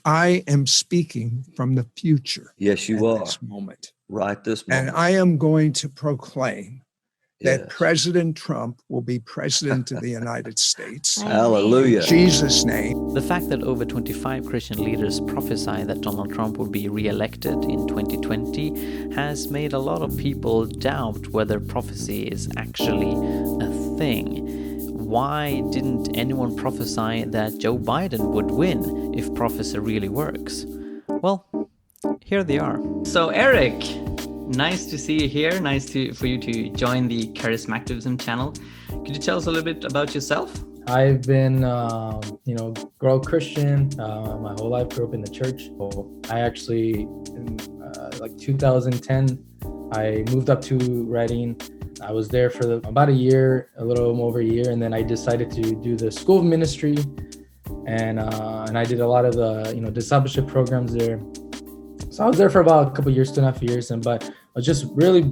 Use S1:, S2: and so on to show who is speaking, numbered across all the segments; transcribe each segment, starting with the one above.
S1: I am speaking from the future.
S2: Yes, you are.
S1: This moment.
S2: Right this moment.
S1: And I am going to proclaim that
S2: Yes.
S1: President Trump will be president of the United States.
S2: Hallelujah.
S1: In Jesus' name.
S3: The fact that over 25 Christian leaders prophesy that Donald Trump will be re-elected in 2020 has made a lot of people doubt whether prophecy is actually a thing. Why didn't anyone prophesy that Joe Biden would win if prophecy really works? Well, here they are. So Eric, nice to see you here. Nice for you to join the Charismactivism channel. Could you tell us a little bit about yourself?
S4: I've been, grow Christian my whole life. Grew up in the church. I actually, in 2010, I moved up to Reading. I was there for about a year, a little over a year, and then I decided to do the school of ministry, and I did a lot of the discipleship programs there. So I was there for about a couple of years, 2.5 years, but I was just really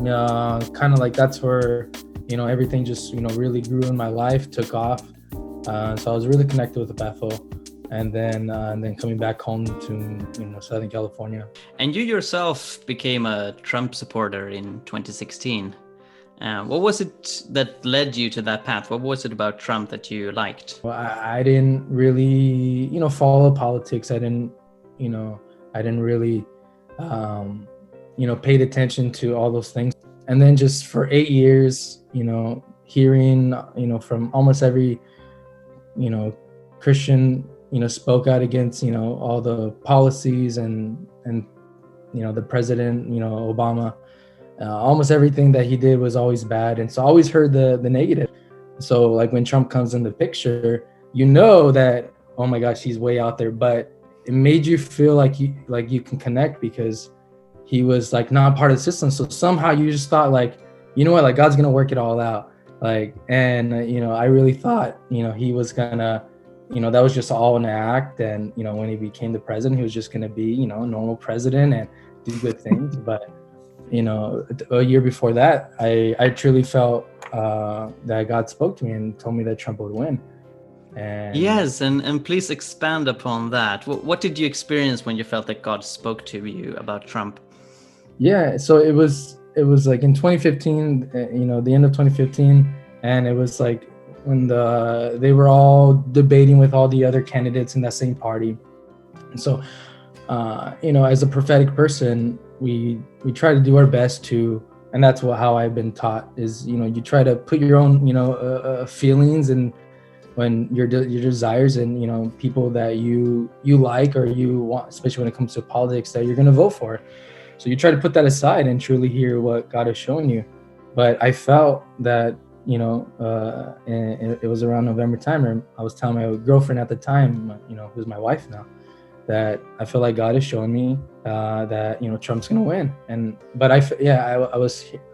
S4: kind of like that's where everything just really grew in my life, took off. So I was really connected with the Bethel, and then coming back home to Southern California.
S3: And you yourself became a Trump supporter in 2016. What was it that led you to that path? What was it about Trump that you liked?
S4: Well, I didn't really, follow politics. I didn't really, paid attention to all those things. And then just for 8 years, hearing, from almost every, Christian, spoke out against, all the policies and the president, Obama. Almost everything that he did was always bad. And so I always heard the negative. So like when Trump comes in the picture, that, oh my gosh, he's way out there. But it made you feel like you can connect because he was like not part of the system. So somehow you just thought like, God's going to work it all out. I really thought, he was gonna, that was just all an act. And, when he became the president, he was just going to be, a normal president and do good things. But a year before that, I truly felt that God spoke to me and told me that Trump would win. And
S3: yes, and please expand upon that. What did you experience when you felt that God spoke to you about Trump?
S4: Yeah, so it was like in 2015, the end of 2015, and it was like when they were all debating with all the other candidates in that same party. And so, as a prophetic person, we try to do our best to, and that's how I've been taught is, you try to put your own, feelings and when your desires and, people that you like or you want, especially when it comes to politics that you're going to vote for. So you try to put that aside and truly hear what God is showing you. But I felt that, and it was around November time, and I was telling my girlfriend at the time, who's my wife now, that I feel like God is showing me that Trump's gonna win. But I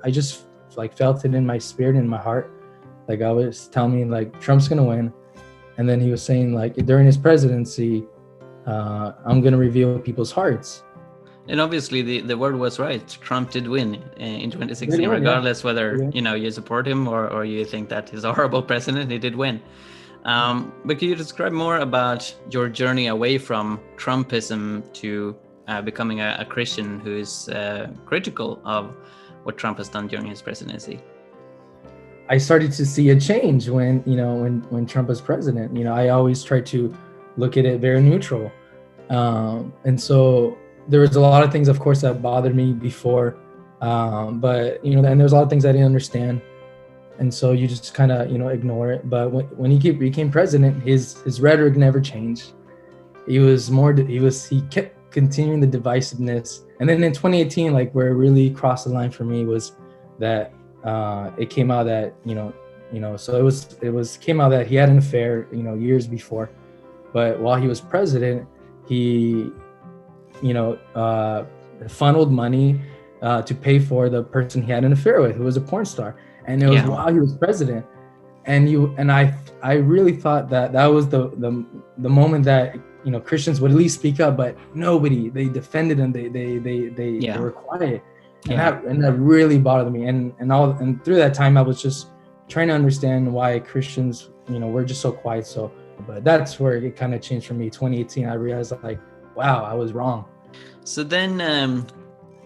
S4: just like felt it in my spirit, in my heart, like God was telling me like Trump's gonna win, and then he was saying like during his presidency, I'm gonna reveal people's hearts.
S3: And obviously the word was right. Trump did win in 2016, regardless whether you support him or you think that he's a horrible president. He did win. But can you describe more about your journey away from Trumpism to becoming a Christian who is critical of what Trump has done during his presidency?
S4: I started to see a change when Trump was president. I always tried to look at it very neutral. And so there was a lot of things, of course, that bothered me before. But, and there's a lot of things I didn't understand. And so you just kind of, ignore it. But when he became president, his rhetoric never changed. He kept continuing the divisiveness. And then in 2018, like where it really crossed the line for me was that it came out that, so it came out that he had an affair, years before. But while he was president, he, funneled money to pay for the person he had an affair with, who was a porn star. And it was while he was president. And I really thought that was the moment that, Christians would at least speak up, but nobody, they defended him. They were quiet. And that really bothered me. And through that time, I was just trying to understand why Christians, we're just so quiet. So But that's where it kind of changed for me. 2018, I realized like, wow, I was wrong.
S3: So then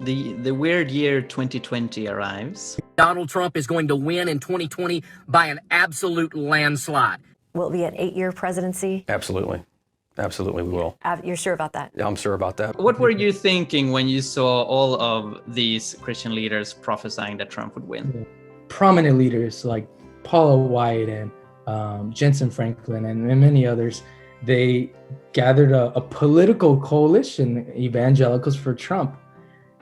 S3: the weird year 2020 arrives.
S5: Donald Trump is going to win in 2020 by an absolute landslide.
S6: Will it be an 8-year presidency?
S7: Absolutely. Absolutely, we will.
S6: You're sure about that?
S7: Yeah, I'm sure about that.
S3: What were you thinking when you saw all of these Christian leaders prophesying that Trump would win?
S4: Prominent leaders like Paula White and Jensen Franklin and many others, they gathered a political coalition, evangelicals for Trump.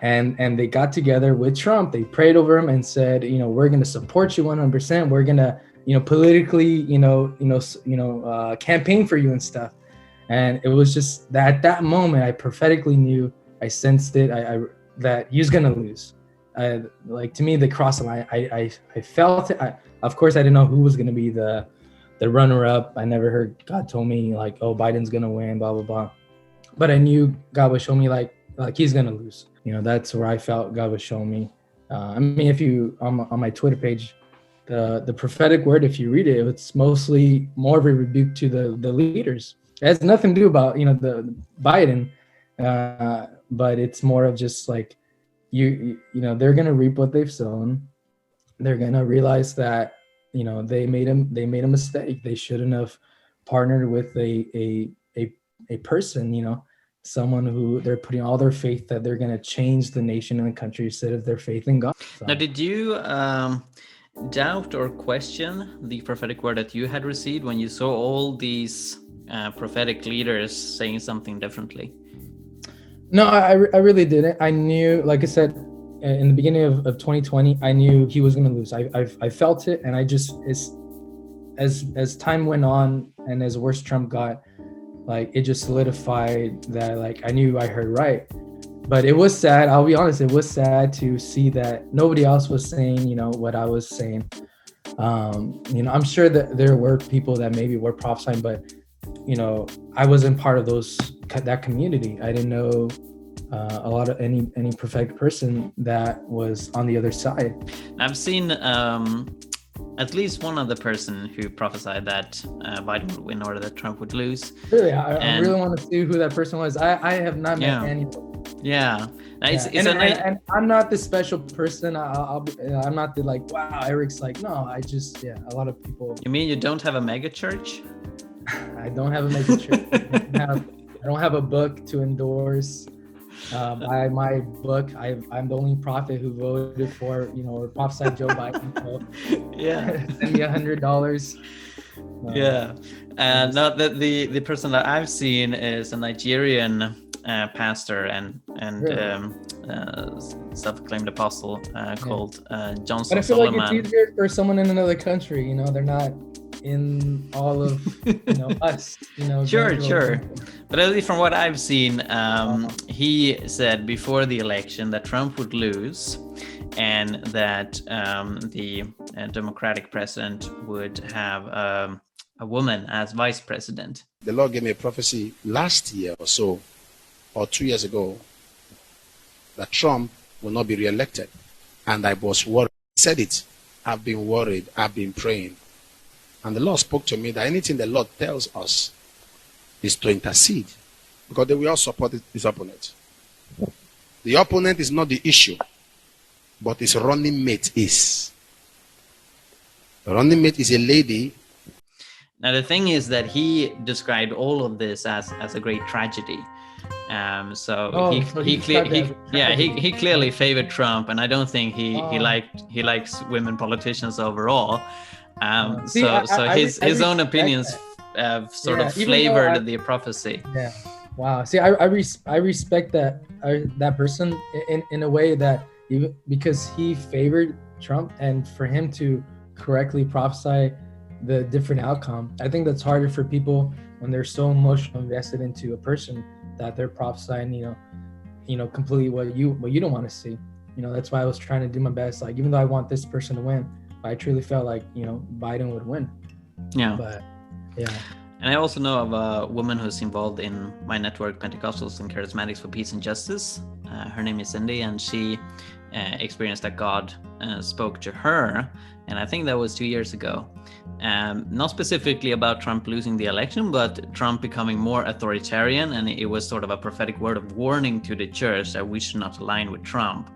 S4: And they got together with Trump. They prayed over him and said, we're going to support you 100%. We're going to, politically, campaign for you and stuff. And it was just that at that moment, I prophetically knew, I sensed it, that he was going to lose. Like, to me, the cross line, I felt it. Of course, I didn't know who was going to be the runner-up. I never heard God told me like, oh, Biden's going to win, blah, blah, blah. But I knew God would show me like he's going to lose. That's where I felt God was showing me. I mean, if you, on my Twitter page, the prophetic word, if you read it, it's mostly more of a rebuke to the leaders. It has nothing to do about, the Biden, but it's more of just like, they're going to reap what they've sown. They're going to realize that, they made a mistake. They shouldn't have partnered with a person, someone who they're putting all their faith that they're going to change the nation and the country instead of their faith in God. So.
S3: Now, did you doubt or question the prophetic word that you had received when you saw all these prophetic leaders saying something differently?
S4: No, I really didn't. I knew, like I said, in the beginning of 2020, I knew he was going to lose. I felt it, and I just, as time went on and as worse Trump got, like it just solidified that like I knew I heard right. But it was sad, I'll be honest, it was sad to see that nobody else was saying, what I was saying. I'm sure that there were people that maybe were prophesying, but I wasn't part of that community. I didn't know a lot of any prophetic person that was on the other side.
S3: I've seen at least one other person who prophesied that Biden would win or that Trump would lose.
S4: Really, I really want to see who that person was. I have not met anybody.
S3: Yeah.
S4: And I'm not the special person. I'm not the like, wow, Eric's like, no, a lot of people.
S3: You mean you don't have a mega church?
S4: I don't have a mega church. I don't have a book to endorse. By my book, I'm the only prophet who voted for, or prophesied Joe Biden. So
S3: yeah.
S4: Send me $100.
S3: Yeah. No, the person that I've seen is a Nigerian pastor and
S4: really?
S3: self-proclaimed apostle called Johnson
S4: But I feel
S3: Solomon.
S4: like it's easier for someone in another country. They're not in all of us.
S3: Sure. But at least from what I've seen, he said before the election that Trump would lose, and that the Democratic president would have a woman as vice president.
S8: The Lord gave me a prophecy last year or so, or 2 years ago, that Trump will not be reelected. And I was worried. He said it. I've been worried. I've been praying. And the Lord spoke to me that anything the Lord tells us is to intercede, because they will all support his opponent. The opponent is not the issue, but his running mate is. The running mate is a lady.
S3: Now the thing is that he described all of this as a great tragedy. He clearly favored Trump, and I don't think he likes women politicians overall. His own opinions have sort of flavored the prophecy.
S4: Yeah. Wow. See, I respect that person in a way that because he favored Trump, and for him to correctly prophesy the different outcome, I think that's harder for people when they're so emotionally invested into a person that they're prophesying, completely what you don't want to see. That's why I was trying to do my best. Like, even though I want this person to win, I truly felt like, Biden would win.
S3: Yeah.
S4: But yeah.
S3: And I also know of a woman who's involved in my network, Pentecostals and Charismatics for Peace and Justice. Her name is Cindy, and she experience that God spoke to her, and I think that was 2 years ago. Not specifically about Trump losing the election, but Trump becoming more authoritarian, and it was sort of a prophetic word of warning to the church that we should not align with Trump.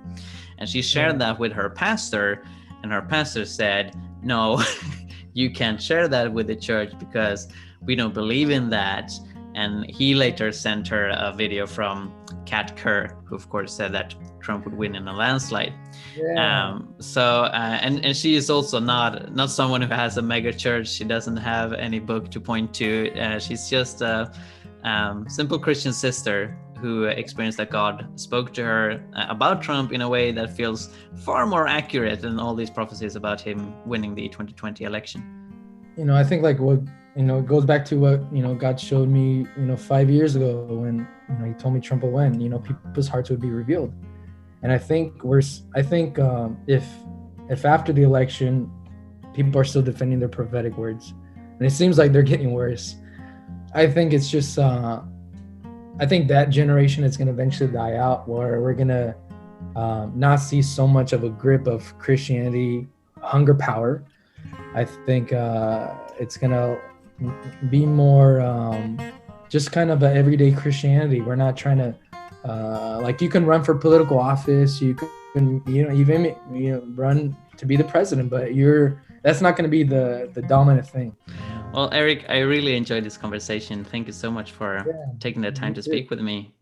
S3: And she shared that with her pastor, and her pastor said, no, you can't share that with the church because we don't believe in that. And he later sent her a video from Kat Kerr, who of course said that Trump would win in a landslide. And she is also not someone who has a mega church. She doesn't have any book to point to. She's just a simple Christian sister who experienced that God spoke to her about Trump in a way that feels far more accurate than all these prophecies about him winning the 2020 election.
S4: I think like what, it goes back to what, God showed me, 5 years ago when, he told me Trump will win, people's hearts would be revealed. And I think if after the election, people are still defending their prophetic words, and it seems like they're getting worse, I think it's just, I think that generation is going to eventually die out, where we're going to not see so much of a grip of Christianity, hunger power. I think it's going to be more just kind of an everyday Christianity. We're not trying to, like, you can run for political office, you can, even run to be the president, but that's not going to be the dominant thing.
S3: Well, Eric, I really enjoyed this conversation. Thank you so much for taking the time to speak with me.